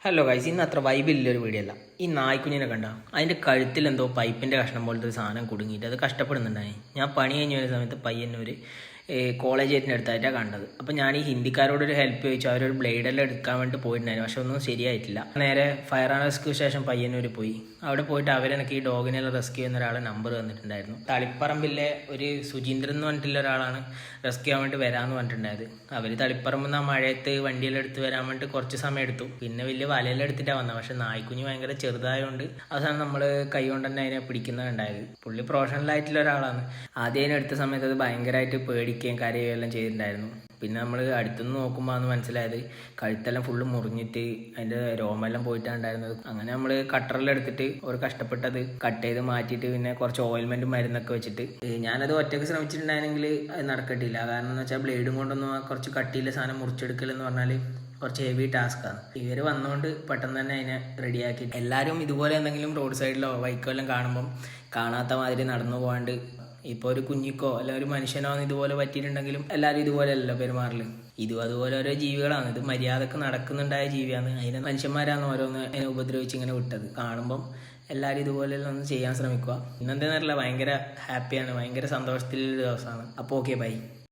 Hello guys, ഇന്ന് അത്ര വൈബില്ലൊരു video അല്ല. ഈ നായ്ക്കുഞ്ഞിനെ കണ്ട അതിൻ്റെ കഴുത്തിൽ എന്തോ പൈപ്പിൻ്റെ കഷ്ണം പോലത്തെ ഒരു സാധനം കുടുങ്ങിയിട്ട് അത് കഷ്ടപ്പെടുന്നുണ്ടായി. ഞാൻ പണി കഴിഞ്ഞ ഒരു സമയത്ത് പയ്യന്നൂർ കോളേജ് ഗേറ്റിൻ്റെ അടുത്തായിട്ടാണ് കണ്ടത്. അപ്പോൾ ഞാൻ ഈ ഹിന്ദിക്കാരോടൊരു ഹെൽപ്പ് ചോദിച്ചു. അവരൊരു ബ്ലേഡെല്ലാം എടുക്കാൻ വേണ്ടി പോയിട്ടുണ്ടായിരുന്നു. പക്ഷെ ഒന്നും ശരിയായിട്ടില്ല. നേരെ fire and rescue station Payyanur പോയി. അവിടെ പോയിട്ട് അവരെനിക്ക് ഈ ഡോഗിനെല്ലാം റെസ്ക്യൂ ചെയ്യുന്ന ഒരാളെ നമ്പർ തന്നിട്ടുണ്ടായിരുന്നു. തളിപ്പറമ്പിലെ ഒരു സുചീന്ദ്രൻ എന്ന് പറഞ്ഞിട്ടുള്ള ഒരാളാണ് റെസ്ക്യൂ ചെയ്യാൻ വേണ്ടി വരാമെന്ന് പറഞ്ഞിട്ടുണ്ടായത്. അവർ തളിപ്പറമ്പിൽ നിന്ന് ആ മഴയത്ത് വണ്ടിയെല്ലാം എടുത്ത് വരാൻ വേണ്ടി കുറച്ച് സമയം എടുത്തു. പിന്നെ വലിയ വലയെല്ലാം എടുത്തിട്ടാണ് വന്നത്. പക്ഷെ നായ്ക്കുഞ്ഞ് ഭയങ്കര ചെറുതായതുകൊണ്ട് അവസാനം നമ്മൾ കൈ കൊണ്ട് തന്നെ അതിനെ പിടിക്കുന്നതുണ്ടായത്. പുള്ളി പ്രൊഫഷണൽ ആയിട്ടുള്ള ഒരാളാണ്. ആദ്യം അതിനെ എടുത്ത സമയത്ത് അത് ഭയങ്കരമായിട്ട് പേടിക്കുകയും കരയുകയും എല്ലാം ചെയ്തിട്ടുണ്ടായിരുന്നു. പിന്നെ നമ്മൾ അടുത്തുനിന്ന് നോക്കുമ്പോൾ അന്ന് മനസ്സിലായത് കഴുത്തെല്ലാം ഫുള്ള് മുറിഞ്ഞിട്ട് അതിൻ്റെ രോമെല്ലാം പോയിട്ടാണ് ഉണ്ടായിരുന്നത്. അങ്ങനെ നമ്മൾ കട്ടറെല്ലാം എടുത്തിട്ട് ഒരു കഷ്ടപ്പെട്ടത് കട്ട് ചെയ്ത് മാറ്റിയിട്ട് പിന്നെ കുറച്ച് ഓയിൽമെൻറ്റും മരുന്നൊക്കെ വെച്ചിട്ട് ഞാനത് ഒറ്റയ്ക്ക് ശ്രമിച്ചിട്ടുണ്ടായിരുന്നെങ്കിൽ അത് നടക്കട്ടില്ല. കാരണം എന്ന് വെച്ചാൽ ബ്ലേഡും കൊണ്ടൊന്നും കുറച്ച് കട്ടിയിലെ സാധനം മുറിച്ചെടുക്കലെന്ന് പറഞ്ഞാൽ കുറച്ച് ഹെവി ടാസ്ക്കാണ്. ഇവർ വന്നുകൊണ്ട് പെട്ടെന്ന് തന്നെ അതിനെ റെഡിയാക്കി. എല്ലാവരും ഇതുപോലെ എന്തെങ്കിലും റോഡ് സൈഡിലോ ബൈക്കോ എല്ലാം കാണുമ്പം കാണാത്ത മാതിരി നടന്നു പോകാണ്ട് ഇപ്പോൾ ഒരു കുഞ്ഞിക്കോ അല്ല ഒരു മനുഷ്യനോ ഇതുപോലെ പറ്റിയിട്ടുണ്ടെങ്കിലും എല്ലാവരും ഇതുപോലെ അല്ലല്ലോ പെരുമാറല്. അതുപോലെ ഓരോ ജീവികളാണ്. ഇത് മര്യാദക്ക് നടക്കുന്നുണ്ടായ ജീവിയാണ്. അതിനെ മനുഷ്യന്മാരാണ് ഓരോന്ന് അതിനെ ഉപദ്രവിച്ച് ഇങ്ങനെ വിട്ടത്. കാണുമ്പം എല്ലാവരും ഇതുപോലെല്ലാം ഒന്ന് ചെയ്യാൻ ശ്രമിക്കുക. ഇന്നെന്താണെന്നറിയില്ല, ഭയങ്കര ഹാപ്പിയാണ്, ഭയങ്കര സന്തോഷത്തിലൊരു ദിവസമാണ്. അപ്പോൾ ഓക്കെ, ബൈ.